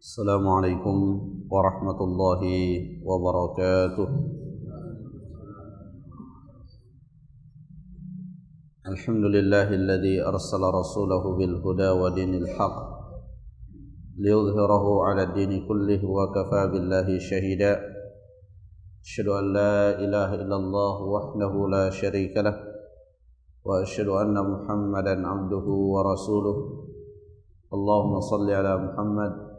السلام عليكم ورحمة الله وبركاته. الحمد لله الذي أرسل رسوله بالهدى ودين الحق ليظهره على الدين كله وكفى بالله شهيدا. أشهد أن لا إله إلا الله وحده لا شريك له وأشهد أن محمدا عبده ورسوله. اللهم صل على محمد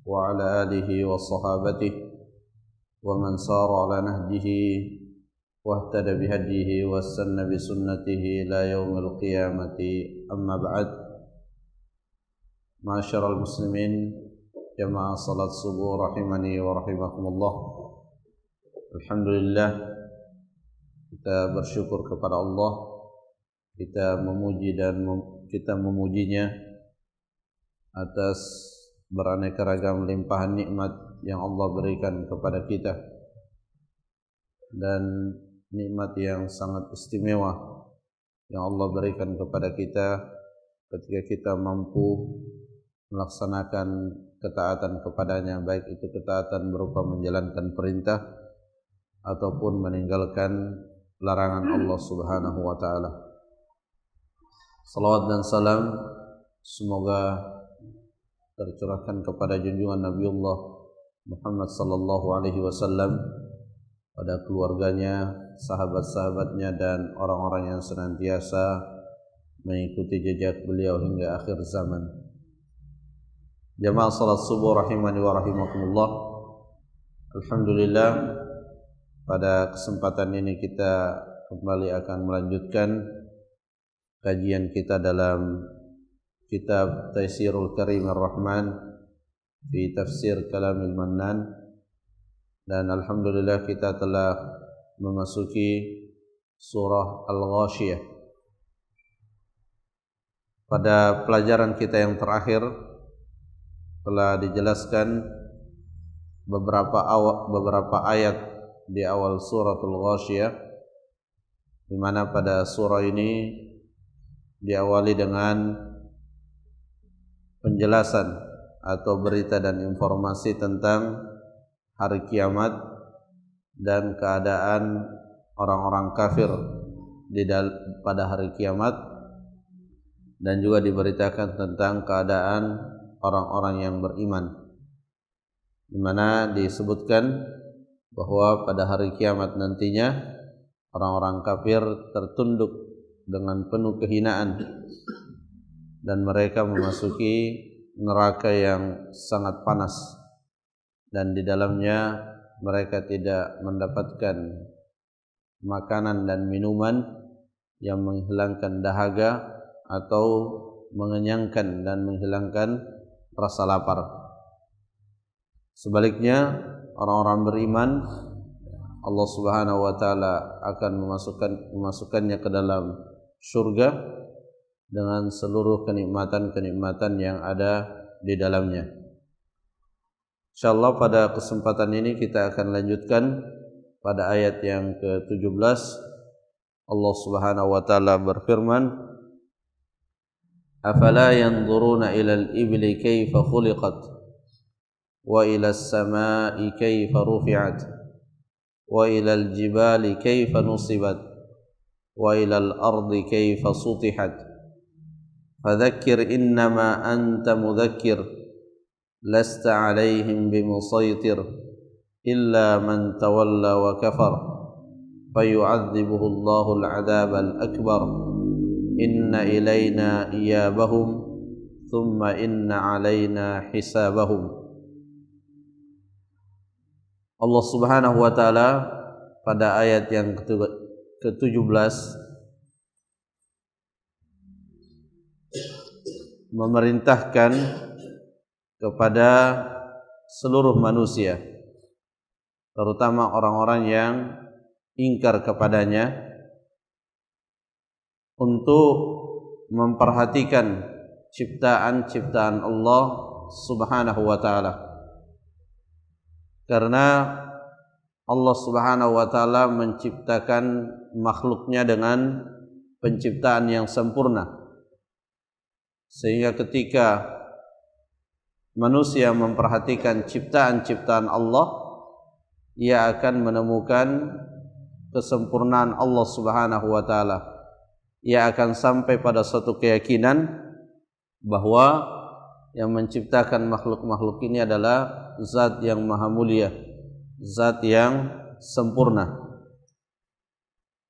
وعلى آله وصحابته ومن سار على نهجه واهتدى بهديه واستنى بسنته إلى يوم القيامة. أما بعد، معاشر المسلمين jamaah salat subuh rahimani wa rahimakumullah. Alhamdulillah, kita bersyukur kepada Allah, kita memuji dan kita memujinya atas beraneka ragam limpahan nikmat yang Allah berikan kepada kita, dan nikmat yang sangat istimewa yang Allah berikan kepada kita ketika kita mampu melaksanakan ketaatan kepadanya, baik itu ketaatan berupa menjalankan perintah ataupun meninggalkan larangan Allah Subhanahu wa taala. Salawat dan salam semoga tercurahkan kepada junjungan Nabiullah Muhammad sallallahu alaihi wasallam, pada keluarganya, sahabat-sahabatnya, dan orang-orang yang senantiasa mengikuti jejak beliau hingga akhir zaman. Jamaah salat subuh rahimani wa rahimakumullah. Alhamdulillah, pada kesempatan ini kita kembali akan melanjutkan kajian kita dalam kitab Taisirul Karim Ar-Rahman fi Tafsir Kalamil Mannan, dan alhamdulillah kita telah memasuki surah Al-Ghashiyah. Pada pelajaran kita yang terakhir telah dijelaskan beberapa ayat di awal suratul Ghashiyah, di mana pada surah ini diawali dengan penjelasan atau berita dan informasi tentang hari kiamat dan keadaan orang-orang kafir pada hari kiamat, dan juga diberitakan tentang keadaan orang-orang yang beriman, di mana disebutkan bahwa pada hari kiamat nantinya orang-orang kafir tertunduk dengan penuh kehinaan dan mereka memasuki neraka yang sangat panas, dan di dalamnya mereka tidak mendapatkan makanan dan minuman yang menghilangkan dahaga atau mengenyangkan dan menghilangkan rasa lapar. Sebaliknya, orang-orang beriman, Allah Subhanahu wa taala akan memasukkannya ke dalam surga dengan seluruh kenikmatan-kenikmatan yang ada di dalamnya. Insyaallah pada kesempatan ini kita akan lanjutkan pada ayat yang ke-17. Allah Subhanahu wa taala berfirman, "Afala yanzuruna ilal ibli kaifa khuliqat wa ilas samai kaifa rufi'at wa ilal jibali kaifa nusibat wa ilal ardi kaifa sutihat. Fadzakir innama anta mudzakir lasta alaihim bimusaitir illa man tawalla wa kafar fayu'adzibuhu Allahu al-'adzab al-akbar inna ilayna iyabahum thumma inna alaina hisabahum." Allah Subhanahu wa taala pada ayat yang ke-17 memerintahkan kepada seluruh manusia, terutama orang-orang yang ingkar kepadanya, untuk memperhatikan ciptaan-ciptaan Allah Subhanahu wa taala. Karena Allah Subhanahu wa taala menciptakan makhluknya dengan penciptaan yang sempurna, sehingga ketika manusia memperhatikan ciptaan-ciptaan Allah, ia akan menemukan kesempurnaan Allah Subhanahu wa taala. Ia akan sampai pada suatu keyakinan bahwa yang menciptakan makhluk-makhluk ini adalah zat yang maha mulia, zat yang sempurna.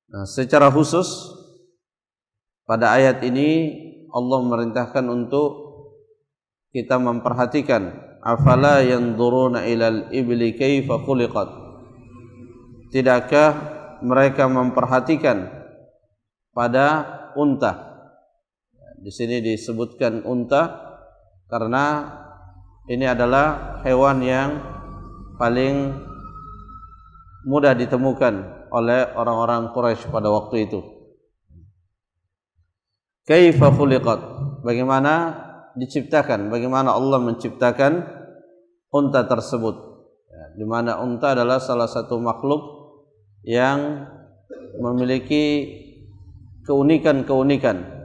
Nah, secara khusus pada ayat ini Allah memerintahkan untuk kita memperhatikan, afala yanzuruna ilal ibli kaifa khuliqat. Tidakkah mereka memperhatikan pada unta? Di sini disebutkan unta karena ini adalah hewan yang paling mudah ditemukan oleh orang-orang Quraisy pada waktu itu. Kaifa khuliqat, bagaimana diciptakan, bagaimana Allah menciptakan unta tersebut, di mana unta adalah salah satu makhluk yang memiliki keunikan-keunikan.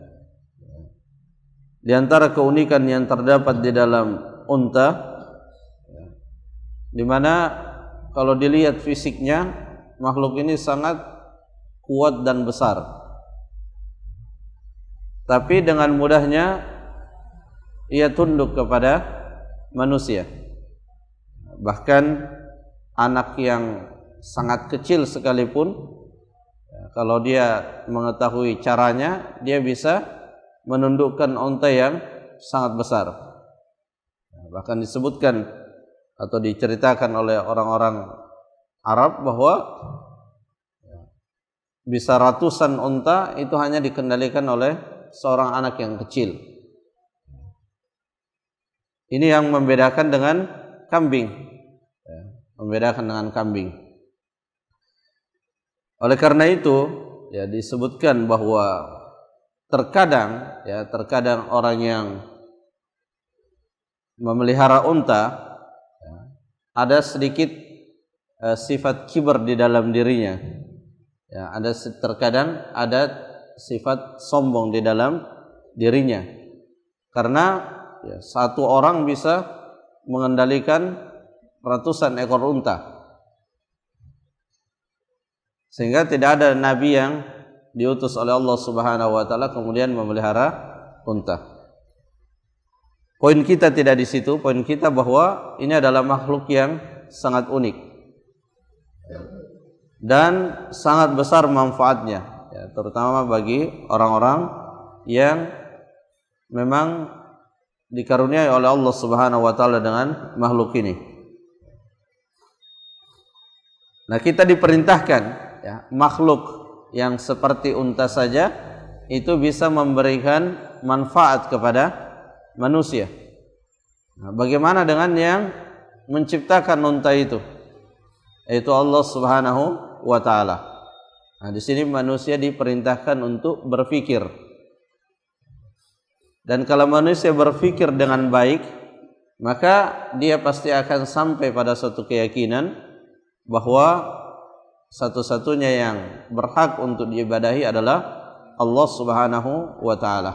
Di antara keunikan yang terdapat di dalam unta, di mana kalau dilihat fisiknya makhluk ini sangat kuat dan besar. Tapi dengan mudahnya ia tunduk kepada manusia. Bahkan anak yang sangat kecil sekalipun, kalau dia mengetahui caranya, dia bisa menundukkan unta yang sangat besar. Bahkan disebutkan atau diceritakan oleh orang-orang Arab bahwa bisa ratusan unta itu hanya dikendalikan oleh seorang anak yang kecil. Ini yang membedakan dengan kambing, membedakan dengan kambing. Oleh karena itu, ya disebutkan bahwa terkadang orang yang memelihara unta ada sedikit sifat kibar di dalam dirinya. Ya, terkadang ada sifat sombong di dalam dirinya, karena satu orang bisa mengendalikan ratusan ekor unta, sehingga tidak ada nabi yang diutus oleh Allah Subhanahu wa taala kemudian memelihara unta. Poin kita tidak di situ, poin kita bahwa ini adalah makhluk yang sangat unik dan sangat besar manfaatnya, terutama bagi orang-orang yang memang dikaruniai oleh Allah Subhanahu wa taala dengan makhluk ini. Nah, kita diperintahkan makhluk yang seperti unta saja itu bisa memberikan manfaat kepada manusia. Nah, bagaimana dengan yang menciptakan unta itu? Yaitu Allah Subhanahu wa taala. Nah, di sini manusia diperintahkan untuk berpikir. Dan kalau manusia berpikir dengan baik, maka dia pasti akan sampai pada suatu keyakinan bahwa satu-satunya yang berhak untuk diibadahi adalah Allah Subhanahu wa taala.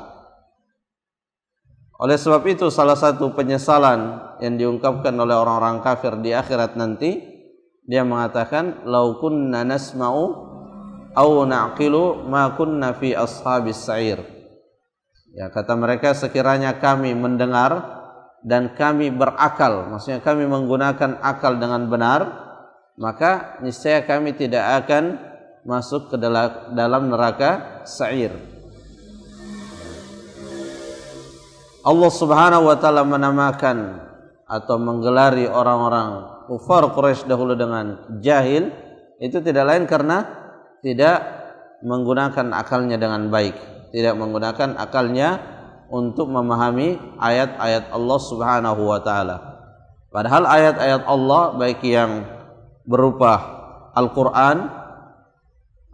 Oleh sebab itu, salah satu penyesalan yang diungkapkan oleh orang-orang kafir di akhirat nanti, dia mengatakan, "Lau kunna nasma'u aw na'qilu ma kunna fi ashabis sa'ir." Ya, kata mereka, sekiranya kami mendengar dan kami berakal, maksudnya kami menggunakan akal dengan benar, maka niscaya kami tidak akan masuk ke dalam neraka sa'ir. Allah Subhanahu wa taala menamakan atau menggelari orang-orang kufar Quraisy dahulu dengan jahil, itu tidak lain karena tidak menggunakan akalnya dengan baik, tidak menggunakan akalnya untuk memahami ayat-ayat Allah Subhanahu wa taala. Padahal ayat-ayat Allah baik yang berupa Al-Qur'an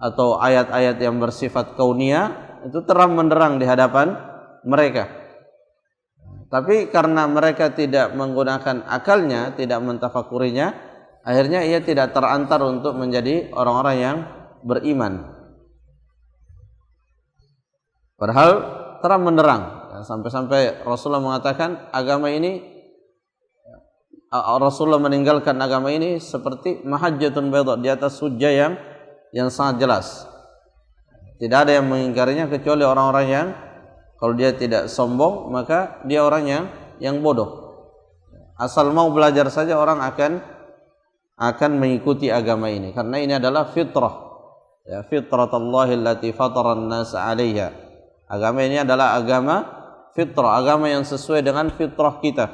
atau ayat-ayat yang bersifat kauniyah itu terang benderang di hadapan mereka. Tapi karena mereka tidak menggunakan akalnya, tidak mentafakurinya, akhirnya ia tidak terantar untuk menjadi orang-orang yang beriman. Padahal terang benderang, sampai-sampai Rasulullah mengatakan agama ini Rasulullah meninggalkan agama ini seperti mahajjatun bayda, di atas hujjah yang sangat jelas. Tidak ada yang mengingkarinya kecuali orang-orang yang kalau dia tidak sombong maka dia orang yang bodoh. Asal mau belajar saja orang akan mengikuti agama ini karena ini adalah fitrah. Ya, fitratallahi allati fataran nas 'alaiha. Agama ini adalah agama fitrah, agama yang sesuai dengan fitrah kita.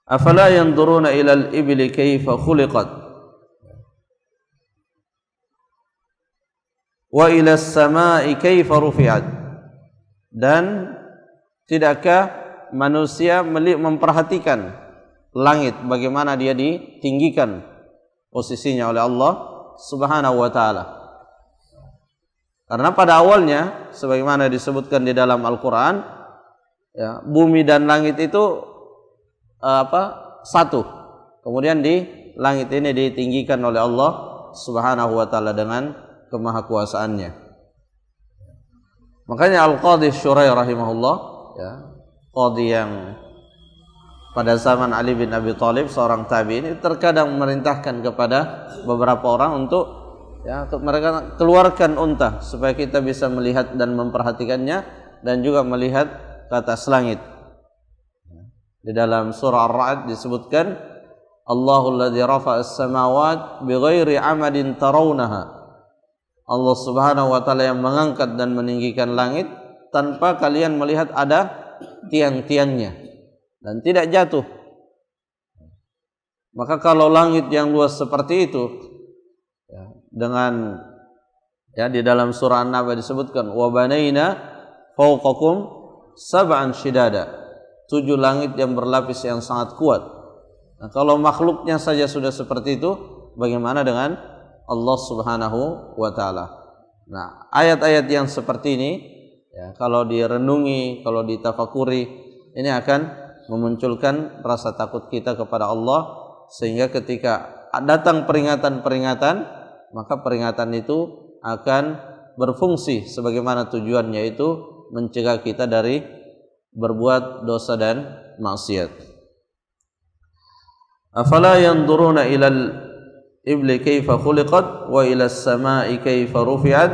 Afala yanzuruna ilal ibli kaifa khuliqat wa ilas samai kaifa rufi'at. Dan tidakkah manusia memperhatikan langit bagaimana dia ditinggikan posisinya oleh Allah Subhanahu wa taala. Karena pada awalnya sebagaimana disebutkan di dalam Al-Qur'an, ya, bumi dan langit itu satu. Kemudian di langit ini ditinggikan oleh Allah Subhanahu wa taala dengan kemahakuasaannya. Makanya Al-Qadhi Syurai rahimahullah, ya, qadhi yang pada zaman Ali bin Abi Thalib, seorang tabi'in, terkadang memerintahkan kepada beberapa orang untuk mereka keluarkan unta supaya kita bisa melihat dan memperhatikannya dan juga melihat ke atas langit. Di dalam surah Ar-Ra'd disebutkan Allahul ladzi rafa'a as-samawati bighairi 'amadin tarawnaha. Allah Subhanahu wa taala yang mengangkat dan meninggikan langit tanpa kalian melihat ada tiang-tiangnya dan tidak jatuh. Maka kalau langit yang luas seperti itu, ya, dengan di dalam surah An-Naba disebutkan wa banaina fawqakum sab'an shidada, 7 langit yang berlapis yang sangat kuat. Nah, kalau makhluknya saja sudah seperti itu, bagaimana dengan Allah Subhanahu wa taala? Nah, ayat-ayat yang seperti ini, ya, kalau direnungi, kalau ditafakuri, ini akan memunculkan rasa takut kita kepada Allah, sehingga ketika datang peringatan-peringatan, maka peringatan itu akan berfungsi sebagaimana tujuannya, yaitu mencegah kita dari berbuat dosa dan maksiat. Afala yanzuruna ilal ibli kaifa khuliqat wa ilas samai kaifa rufi'at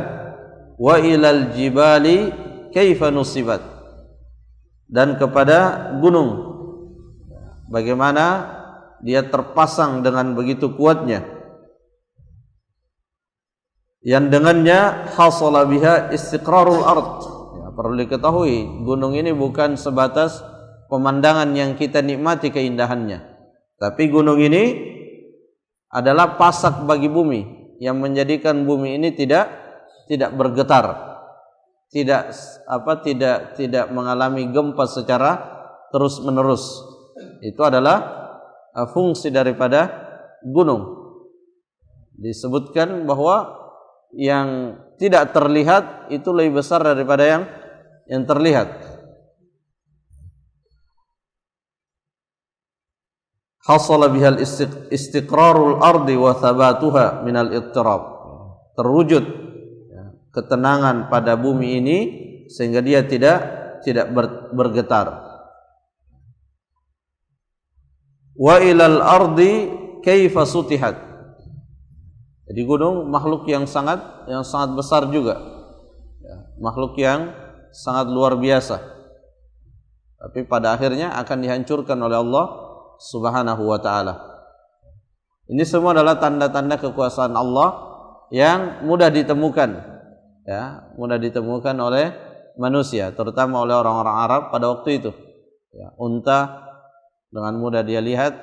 wa ilal jibali kaifa nusibat. Dan kepada gunung, bagaimana dia terpasang dengan begitu kuatnya, yang dengannya hasala biha istiqrarul ard. Ya, perlu diketahui, gunung ini bukan sebatas pemandangan yang kita nikmati keindahannya, tapi gunung ini adalah pasak bagi bumi yang menjadikan bumi ini tidak bergetar, tidak mengalami gempa secara terus-menerus. Itu adalah fungsi daripada gunung. Disebutkan bahwa yang tidak terlihat itu lebih besar daripada yang terlihat. Hasala bihal istiqrarul ardi wa thabatuha minal ittirab. Terwujud ketenangan pada bumi ini sehingga dia tidak bergetar. Wa ilal ardi kaifa sutihat. Jadi gunung makhluk yang sangat besar juga, ya, makhluk yang sangat luar biasa, tapi pada akhirnya akan dihancurkan oleh Allah Subhanahu wa ta'ala. Ini semua adalah tanda-tanda kekuasaan Allah yang mudah ditemukan, ya, mudah ditemukan oleh manusia, terutama oleh orang-orang Arab pada waktu itu. Ya, unta dengan mudah dia lihat,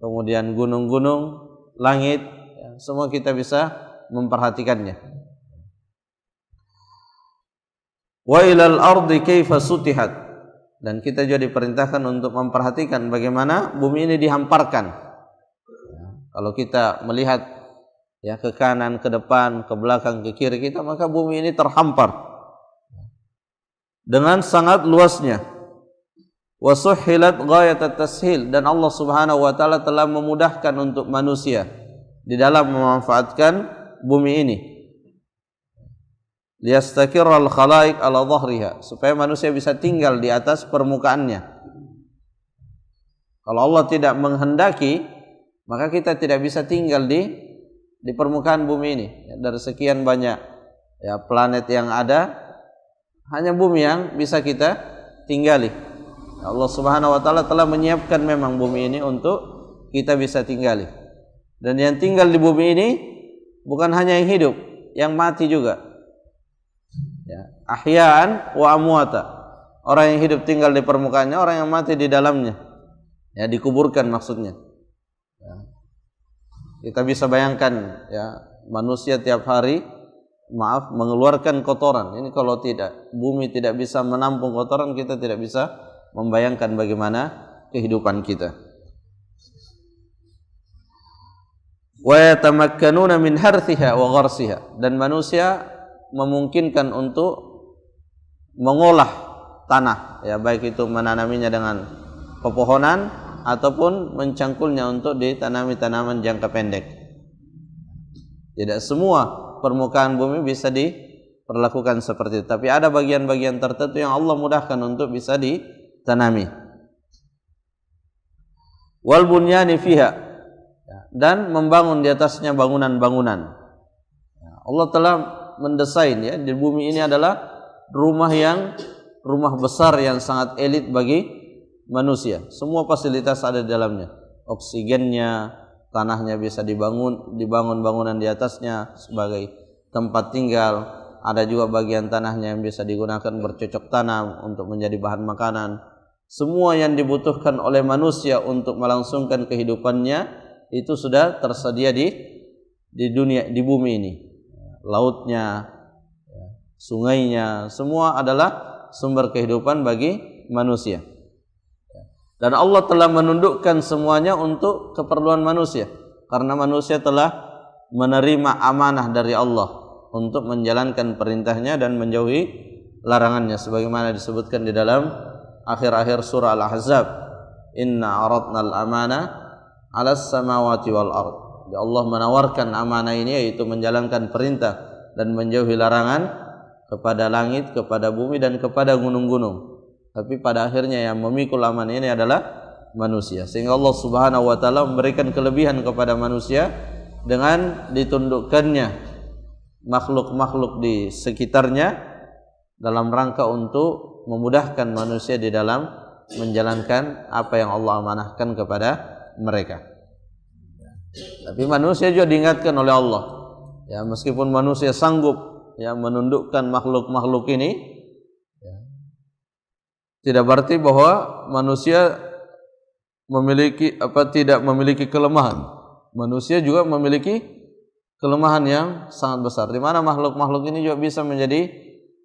kemudian gunung-gunung, langit, ya, semua kita bisa memperhatikannya. Wa ilal ardi kaifa sutihat. Dan kita juga diperintahkan untuk memperhatikan bagaimana bumi ini dihamparkan. Ya, kalau kita melihat, ya, ke kanan, ke depan, ke belakang, ke kiri kita, maka bumi ini terhampar dengan sangat luasnya. Wa suhilat ghayat at-tashil. Dan Allah Subhanahu wa taala telah memudahkan untuk manusia di dalam memanfaatkan bumi ini. Liyastakirral khalaiq ala dhahriha, supaya manusia bisa tinggal di atas permukaannya. Kalau Allah tidak menghendaki, maka kita tidak bisa tinggal di permukaan bumi ini. Dari sekian banyak ya planet yang ada, hanya bumi yang bisa kita tinggali. Allah Subhanahu wa taala telah menyiapkan memang bumi ini untuk kita bisa tinggali. Dan yang tinggal di bumi ini bukan hanya yang hidup, yang mati juga. Ya, ahyaan wa amwata. Orang yang hidup tinggal di permukaannya, orang yang mati di dalamnya. Ya, dikuburkan maksudnya. Ya. Kita bisa bayangkan ya, manusia tiap hari mengeluarkan kotoran. Ini kalau tidak, bumi tidak bisa menampung kotoran, kita tidak bisa membayangkan bagaimana kehidupan kita. Wa yatamakkanuna min harthiha wa gharsiha, dan manusia memungkinkan untuk mengolah tanah, ya baik itu menanaminya dengan pepohonan ataupun mencangkulnya untuk ditanami tanaman jangka pendek. Tidak semua permukaan bumi bisa diperlakukan seperti itu, tapi ada bagian-bagian tertentu yang Allah mudahkan untuk bisa ditanami. Wal bunyani fiha, dan membangun di atasnya bangunan-bangunan. Allah telah mendesain ya di bumi ini adalah rumah besar yang sangat elit bagi manusia. Semua fasilitas ada di dalamnya. Oksigennya, tanahnya bisa dibangun bangunan di atasnya sebagai tempat tinggal. Ada juga bagian tanahnya yang bisa digunakan bercocok tanam untuk menjadi bahan makanan. Semua yang dibutuhkan oleh manusia untuk melangsungkan kehidupannya itu sudah tersedia di dunia, di bumi ini. Lautnya, sungainya, semua adalah sumber kehidupan bagi manusia. Dan Allah telah menundukkan semuanya untuk keperluan manusia, karena manusia telah menerima amanah dari Allah untuk menjalankan perintahnya dan menjauhi larangannya, sebagaimana disebutkan di dalam akhir-akhir surah Al-Ahzab, inna aradna al-amana 'alas samawati wal ard. Allah menawarkan amanah ini, yaitu menjalankan perintah dan menjauhi larangan kepada langit, kepada bumi, dan kepada gunung-gunung. Tapi pada akhirnya yang memikul amanah ini adalah manusia. Sehingga Allah Subhanahu wa taala memberikan kelebihan kepada manusia dengan ditundukkannya makhluk-makhluk di sekitarnya dalam rangka untuk memudahkan manusia di dalam menjalankan apa yang Allah amanahkan kepada mereka. Tapi manusia juga diingatkan oleh Allah. Ya, meskipun manusia sanggup ya menundukkan makhluk-makhluk ini, ya, tidak berarti bahwa manusia tidak memiliki kelemahan. Manusia juga memiliki kelemahan yang sangat besar, di mana makhluk-makhluk ini juga bisa menjadi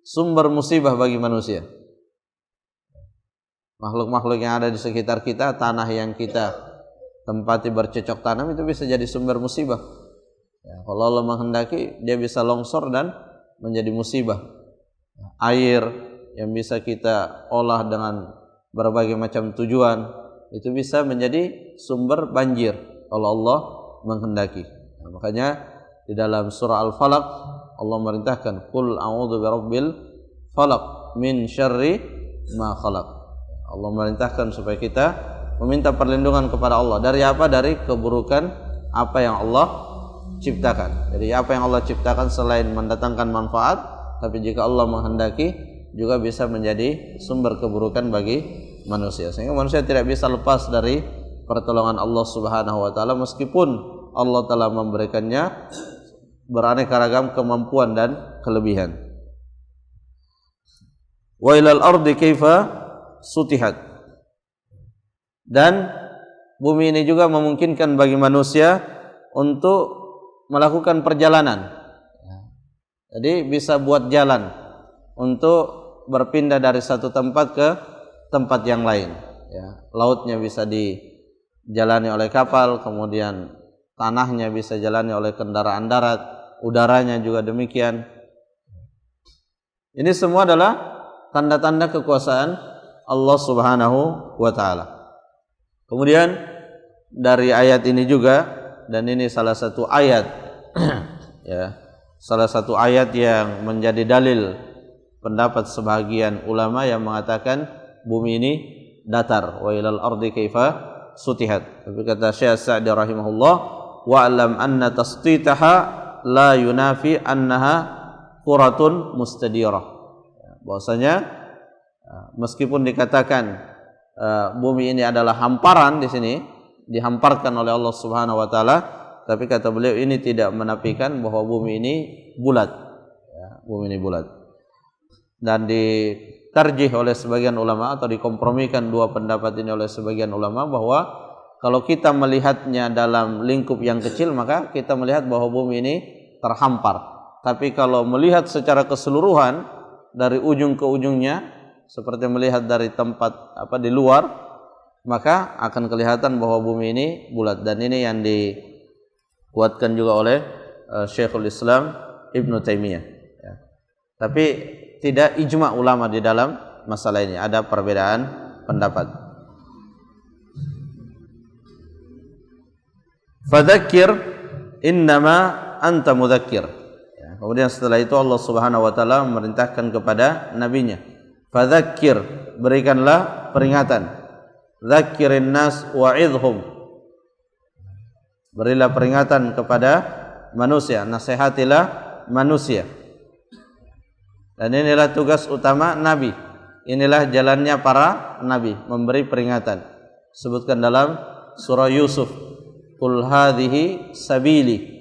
sumber musibah bagi manusia. Makhluk-makhluk yang ada di sekitar kita, tanah yang kita tempati bercocok tanam, itu bisa jadi sumber musibah. Ya, kalau Allah menghendaki, dia bisa longsor dan menjadi musibah. Air yang bisa kita olah dengan berbagai macam tujuan, itu bisa menjadi sumber banjir kalau Allah menghendaki. Nah, makanya di dalam surah Al-Falaq Allah merintahkan, qul a'udzu birabbil falaq min syarri ma khalaq. Allah merintahkan supaya kita meminta perlindungan kepada Allah dari apa? Dari keburukan apa yang Allah ciptakan. Jadi apa yang Allah ciptakan selain mendatangkan manfaat, tapi jika Allah menghendaki juga bisa menjadi sumber keburukan bagi manusia. Sehingga manusia tidak bisa lepas dari pertolongan Allah Subhanahu wa taala, meskipun Allah telah memberikannya beraneka ragam kemampuan dan kelebihan. Wa ilal ardi kaifa sutihat. Dan bumi ini juga memungkinkan bagi manusia untuk melakukan perjalanan. Jadi bisa buat jalan untuk berpindah dari satu tempat ke tempat yang lain. Ya, lautnya bisa dijalani oleh kapal, kemudian tanahnya bisa dijalani oleh kendaraan darat, udaranya juga demikian. Ini semua adalah tanda-tanda kekuasaan Allah Subhanahu wa taala. Kemudian dari ayat ini juga, dan ini salah satu ayat ya, salah satu ayat yang menjadi dalil pendapat sebagian ulama yang mengatakan bumi ini datar. Wa ilal ardi kaifa sutihat. Tapi kata Syekh Sa'di rahimahullah, wa'lam anna tasditaha la yunafi annaha quratun mustadirah. Bahwasanya meskipun dikatakan bumi ini adalah hamparan di sini, dihamparkan oleh Allah Subhanahu wa taala, tapi kata beliau ini tidak menafikan bahwa bumi ini bulat. Ya, bumi ini bulat. Dan ditarjih oleh sebagian ulama atau dikompromikan dua pendapat ini oleh sebagian ulama bahwa kalau kita melihatnya dalam lingkup yang kecil maka kita melihat bahwa bumi ini terhampar. Tapi kalau melihat secara keseluruhan dari ujung ke ujungnya seperti melihat dari tempat di luar, maka akan kelihatan bahwa bumi ini bulat. Dan ini yang dikuatkan juga oleh Syekhul Islam Ibnu Taimiyah. Ya. Tapi tidak ijma ulama di dalam masalah ini, ada perbedaan pendapat. Fadzakir innama anta mudzakir. Ya, kemudian setelah itu Allah Subhanahu wa taala memerintahkan kepada nabinya, fadzakir, berikanlah peringatan. Dzakirin nas wa'idhum. Berilah peringatan kepada manusia, nasihatilah manusia. Dan inilah tugas utama nabi. Inilah jalannya para nabi, memberi peringatan. Sebutkan dalam surah Yusuf, qul hadhihi sabili.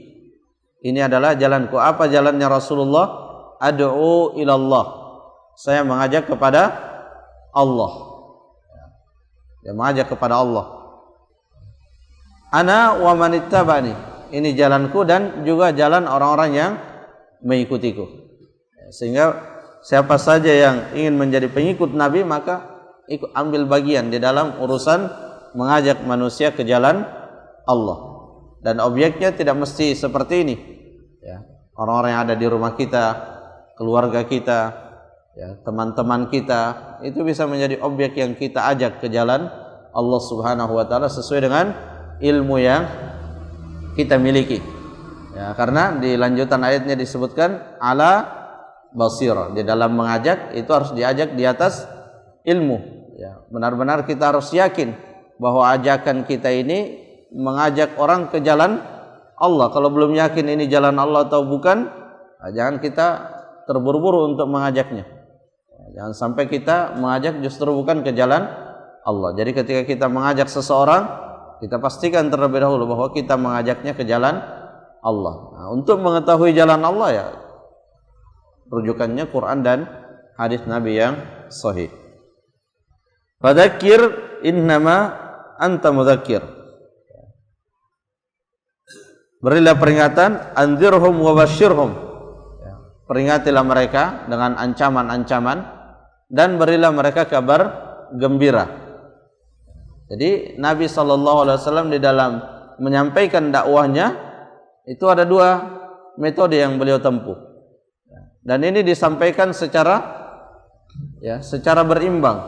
Ini adalah jalanku. Apa jalannya Rasulullah? Ad'u ilallah. Saya mengajak kepada Allah. Dia mengajak kepada Allah. Ana wa manittabani. Ini jalanku dan juga jalan orang-orang yang mengikutiku. Sehingga siapa saja yang ingin menjadi pengikut Nabi maka ambil bagian di dalam urusan mengajak manusia ke jalan Allah. Dan objeknya tidak mesti seperti ini. Ya, orang-orang yang ada di rumah kita, keluarga kita, ya, teman-teman kita, itu bisa menjadi objek yang kita ajak ke jalan Allah Subhanahu wa taala sesuai dengan ilmu yang kita miliki. Ya, karena di lanjutan ayatnya disebutkan ala basirah. Di dalam mengajak itu harus diajak di atas ilmu. Ya, benar-benar kita harus yakin bahwa ajakan kita ini mengajak orang ke jalan Allah. Kalau belum yakin ini jalan Allah atau bukan, jangan kita terburu-buru untuk mengajaknya. Jangan sampai kita mengajak justru bukan ke jalan Allah. Jadi ketika kita mengajak seseorang, kita pastikan terlebih dahulu bahwa kita mengajaknya ke jalan Allah. Nah, untuk mengetahui jalan Allah ya rujukannya Quran dan hadis Nabi yang sahih. Fadzakir innama anta mudzakir. Berilah peringatan, anzirhum wa basyirhum. Peringatilah mereka dengan ancaman-ancaman dan berilah mereka kabar gembira. Jadi Nabi SAW di dalam menyampaikan dakwahnya itu ada dua metode yang beliau tempuh. Dan ini disampaikan secara berimbang,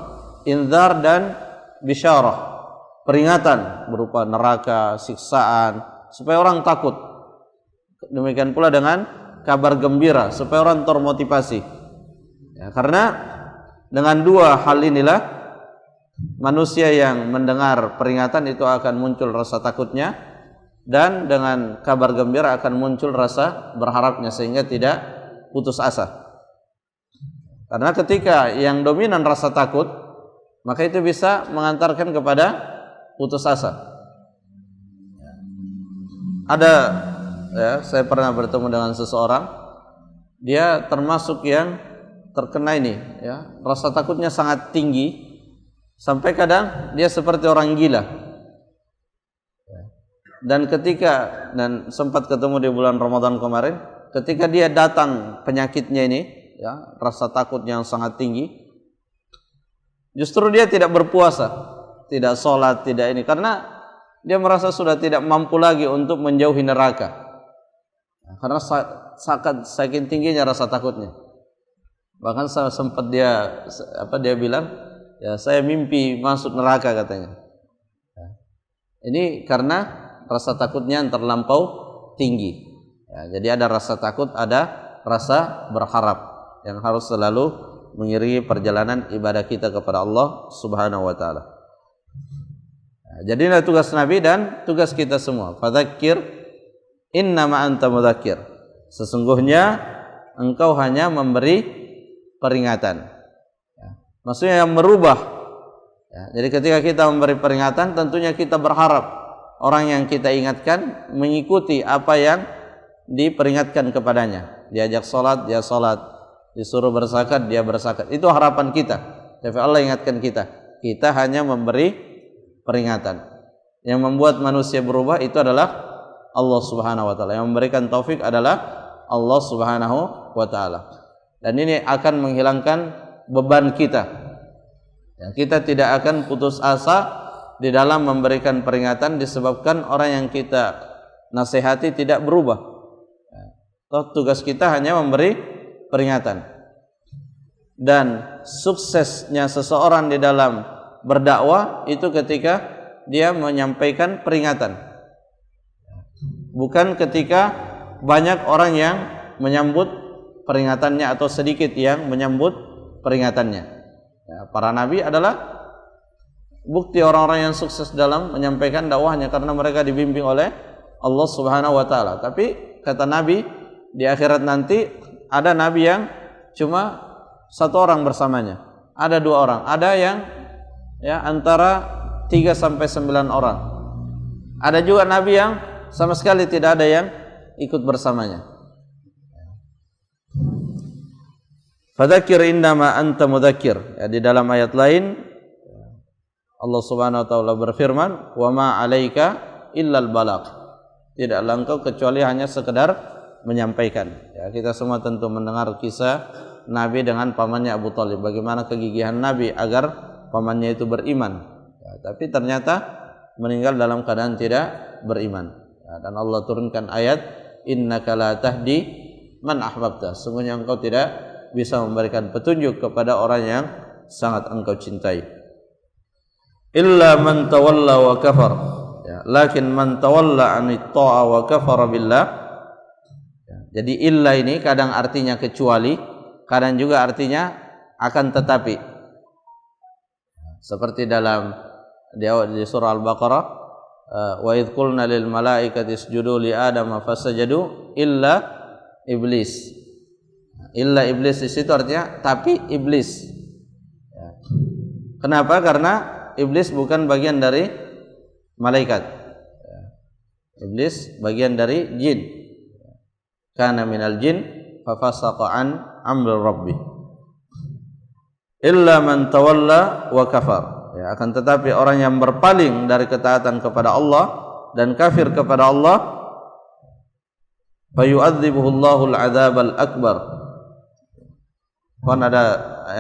inzar dan bisyarah. Peringatan berupa neraka, siksaan supaya orang takut. Demikian pula dengan kabar gembira supaya orang termotivasi. Ya, karena dengan dua hal inilah manusia yang mendengar peringatan itu akan muncul rasa takutnya, dan dengan kabar gembira akan muncul rasa berharapnya sehingga tidak putus asa. Karena ketika yang dominan rasa takut, maka itu bisa mengantarkan kepada putus asa. Saya pernah bertemu dengan seseorang, dia termasuk yang terkena ini, ya, rasa takutnya sangat tinggi sampai kadang dia seperti orang gila. Dan sempat ketemu di bulan Ramadan kemarin, ketika dia datang penyakitnya ini, ya, rasa takut yang sangat tinggi, justru dia tidak berpuasa, tidak sholat, tidak ini, karena dia merasa sudah tidak mampu lagi untuk menjauhi neraka, karena saking tingginya rasa takutnya. Bahkan sempat dia bilang, ya saya mimpi masuk neraka katanya. Ini karena rasa takutnya yang terlampau tinggi. Ya, jadi ada rasa takut, ada rasa berharap yang harus selalu mengiringi perjalanan ibadah kita kepada Allah Subhanahu wa taala. Jadi ini tugas Nabi dan tugas kita semua. Fadzakir innama anta mudzakir. Sesungguhnya engkau hanya memberi peringatan. Maksudnya yang merubah. Jadi ketika kita memberi peringatan, tentunya kita berharap orang yang kita ingatkan mengikuti apa yang diperingatkan kepadanya. Diajak sholat, dia sholat. Disuruh berzakat, dia berzakat. Itu harapan kita. Tapi Allah ingatkan kita. Kita hanya memberi peringatan. Yang membuat manusia berubah itu adalah Allah Subhanahu wa taala. Yang memberikan taufik adalah Allah Subhanahu wa taala. Dan ini akan menghilangkan beban kita. Kita tidak akan putus asa di dalam memberikan peringatan disebabkan orang yang kita nasihati tidak berubah. Tugas kita hanya memberi peringatan. Dan suksesnya seseorang di dalam berdakwah itu ketika dia menyampaikan peringatan, bukan ketika banyak orang yang menyambut peringatannya atau sedikit yang menyambut peringatannya. Para nabi adalah bukti orang-orang yang sukses dalam menyampaikan dakwahnya karena mereka dibimbing oleh Allah Subhanahu wa taala. Tapi kata Nabi, di akhirat nanti ada nabi yang cuma satu orang bersamanya, ada dua orang, ada yang antara 3 sampai 9 orang. Ada juga nabi yang sama sekali tidak ada yang ikut bersamanya. Fadzakir innama anta mudzakir. Di dalam ayat lain Allah Subhanahu wa taala berfirman, "Wa ma 'alaika illal balagh." Tidaklah engkau kecuali hanya sekedar menyampaikan. Kita semua tentu mendengar kisah Nabi dengan pamannya Abu Thalib, bagaimana kegigihan Nabi agar pamannya itu beriman. Tapi ternyata meninggal dalam keadaan tidak beriman. Dan Allah turunkan ayat, innaka la tahdi man ahbabta. Sungguhnya engkau tidak bisa memberikan petunjuk kepada orang yang sangat engkau cintai. Illa man tawalla wa kafar. Lakin man tawalla anit ta'a wa kafara billah. Jadi illa ini kadang artinya kecuali, kadang juga artinya akan tetapi. Seperti dalam di surah Al-Baqarah, wa idh qulna lil malaikati isjudu li Adam fasajadu illa iblis. Illa iblis di situ artinya tapi iblis. Kenapa? Karena iblis bukan bagian dari malaikat. Iblis bagian dari jin. Kana minal jin fa fasaqa an amri rabbih. Illa man tawalla wa kafar. Akan tetapi orang yang berpaling dari ketaatan kepada Allah dan kafir kepada Allah, fayu'adzibuhu Allahul 'adzabal akbar. Kan ada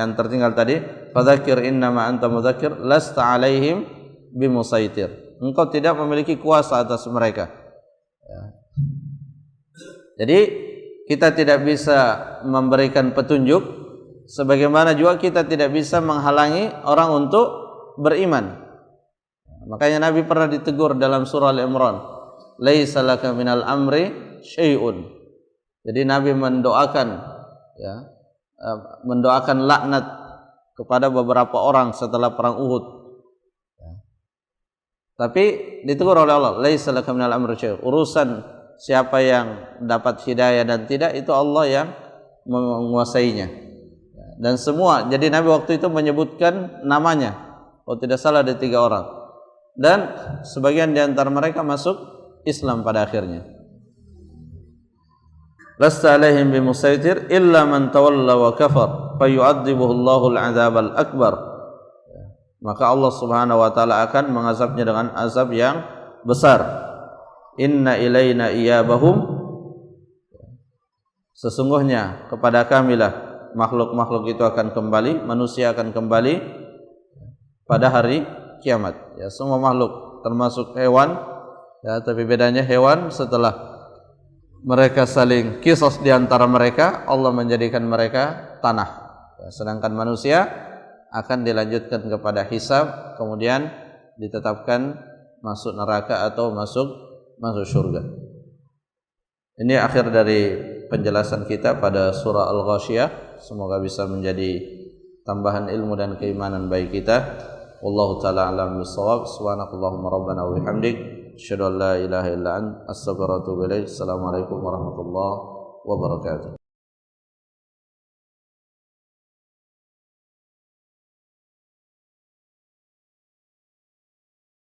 yang tertinggal tadi, fadzakir innama anta mudzakir lasta 'alaihim bimusaitir. Engkau tidak memiliki kuasa atas mereka. Jadi kita tidak bisa memberikan petunjuk, sebagaimana juga kita tidak bisa menghalangi orang untuk beriman. Makanya Nabi pernah ditegur dalam surah Al-Imran, laisa laka minal amri syai'un. Jadi Nabi mendoakan laknat kepada beberapa orang setelah perang Uhud. Tapi ditegur oleh Allah, laisa laka minal amri syai'un. Urusan siapa yang dapat hidayah dan tidak itu Allah yang menguasainya. Dan semua, jadi Nabi waktu itu menyebutkan namanya. Kalau tidak salah ada 3 orang. Dan sebagian di antara mereka masuk Islam pada akhirnya. Lasta alaihim bimusaitir illa man tawalla wa kafar fayu'adzibuhu Allahul 'adzabal akbar. Maka Allah Subhanahu wa taala akan mengazabnya dengan azab yang besar. Inna ilaina iyabahum. Sesungguhnya kepada kamilah makhluk-makhluk itu akan kembali, manusia akan kembali pada hari kiamat. Semua makhluk termasuk hewan, tapi bedanya hewan setelah mereka saling kisos di antara mereka, Allah menjadikan mereka tanah. Sedangkan manusia akan dilanjutkan kepada hisab, kemudian ditetapkan masuk neraka atau masuk surga. Ini akhir dari penjelasan kita pada surah Al-Ghasyiyah. Semoga bisa menjadi tambahan ilmu dan keimanan bagi kita. Wallahu ta'ala a'lam bissawab. Subhanakallahumma rabbana wa bihamdik, asyhadu an la ilaha illa anta, astaghfiruka wa atubu ilaik. Assalamualaikum warahmatullahi wabarakatuh.